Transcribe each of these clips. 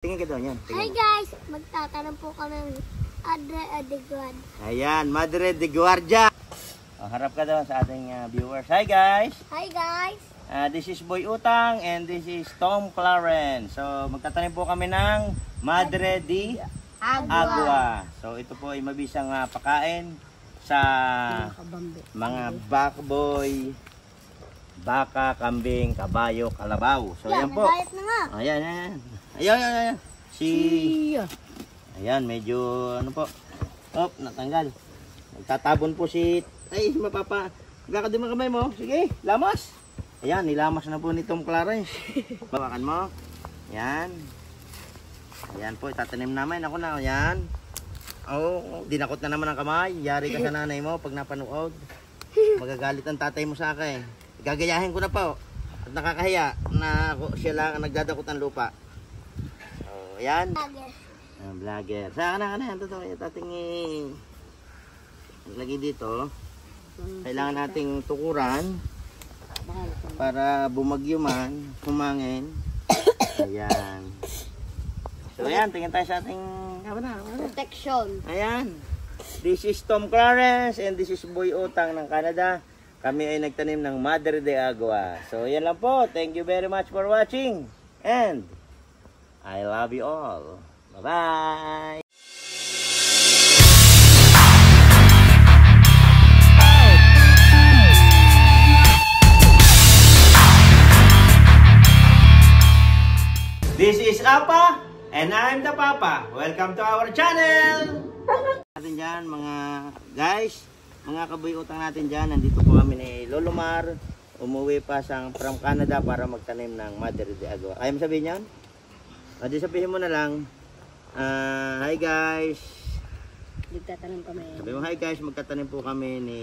Tingin ka doon yan. Hi guys! Magtatanong po kami ng Madre de Guardia. Ayan, Madre de Guardia. Harap ka doon sa ating viewers. Hi guys! Hi guys! This is Boy Utang and this is Tom Clarence. So magtatanim po kami ng Madre de Agua. So ito po ay mabisang pakain sa mga backboy, baka, kambing, kabayo, kalabaw. So yan po. Nagayat na nga. Ayan, ayan. Ayan. Ayan, medyo ano po. Op, natanggal. Nagtatabon po si... Ay, mapapa. Gagawin mo kamay mo. Sige, lamas. Ayan, nilamas na po ni Tom Clarence. Bawakan mo. Ayan. Ayan po, itatanim namin. Ako na, ayan. Oh, dinakot na naman ang kamay. Yari ka sa nanay mo pag napanood. Magagalit ang tatay mo sa akin. Gagayahin ko na po. At nakakahiya na ako, siya lang ang nagdadakot ng lupa. Oh, ayan. Vlogger. Saan ka na. Totoo. Ating lagi dito. Kailangan nating tukuran para bumagyo man, humangin. Ayan. So ayan, tingin tayo sa ating Protection. Ayan. This is Tom Clarence and this is Boy Utang ng Canada. Kami ay nagtanim ng Madre de Agua. So yan lang po. Thank you very much for watching. And I love you all. Bye-bye. This is Apa and I'm the Papa. Welcome to our channel. Natin dyan mga guys, mga kaboy utang natin dyan. Nandito po kami ni Lolo Mar. Umuwi pa from Canada para magtanim ng Madre de Agua. Kaya mo sabihin yan? Di sabihin mo na lang. Hi guys. Magtatanim kami. Sabi mo hi guys, magtatanim po kami ni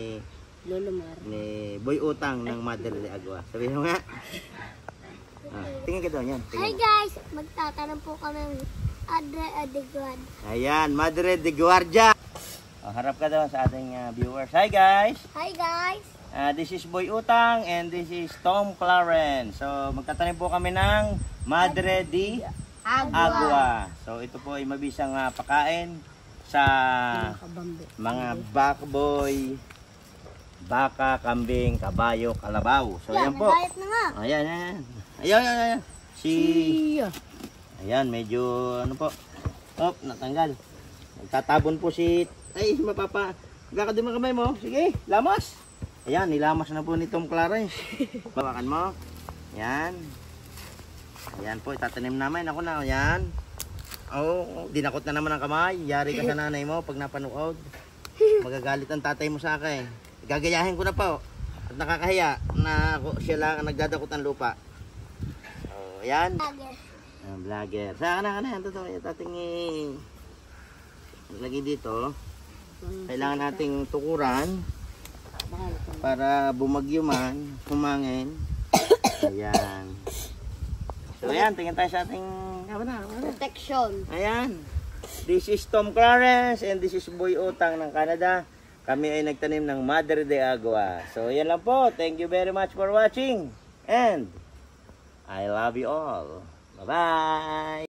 Lolo Mar. Ni Boy Utang ng Madre de Agua. Sabihin mo nga. Tingin ka doon yan. Hi guys! Magtatanong po kami ng Madre de Guardia. Ayan, Madre de Guardia. Harap ka doon sa ating viewers. Hi guys! Hi guys! This is Boy Utang and this is Tom Clarence. So magtatanim po kami ng Madre de Agua. So ito po ay mabisang pakain sa mga backboy, baka, kambing, kabayo, kalabaw. So yan po. Nagayat na nga. Ayan. Ayan, medyo ano po. Op, natanggal. Nagtatabon po si... Ay, mapapa. Gagawin mo kamay mo. Sige, lamas. Ayan, nilamas na po ni Tom Clarence. Bawakan mo. Ayan. Ayan po, itatanim namin. Ako na, ayan. Oh, dinakot na naman ang kamay. Yari ka sa nanay mo pag napanood. Magagalit ang tatay mo sa akin. Gagayahin ko na po. At nakakahiya na ako, siya lang ang nagdadakot ng lupa. Oh, ayan. Vlogger. Saan ka na. Totoo. Ating lagi dito. Kailangan nating tukuran para bumagyo man, humangin. Ayan. So ayan, tingin tayo sa ating Protection. Ayan. This is Tom Clarence and this is Boy Utang ng Canada. Kami ay nagtanim ng Madre de Agua. So yan lang po. Thank you very much for watching. And I love you all. Bye-bye.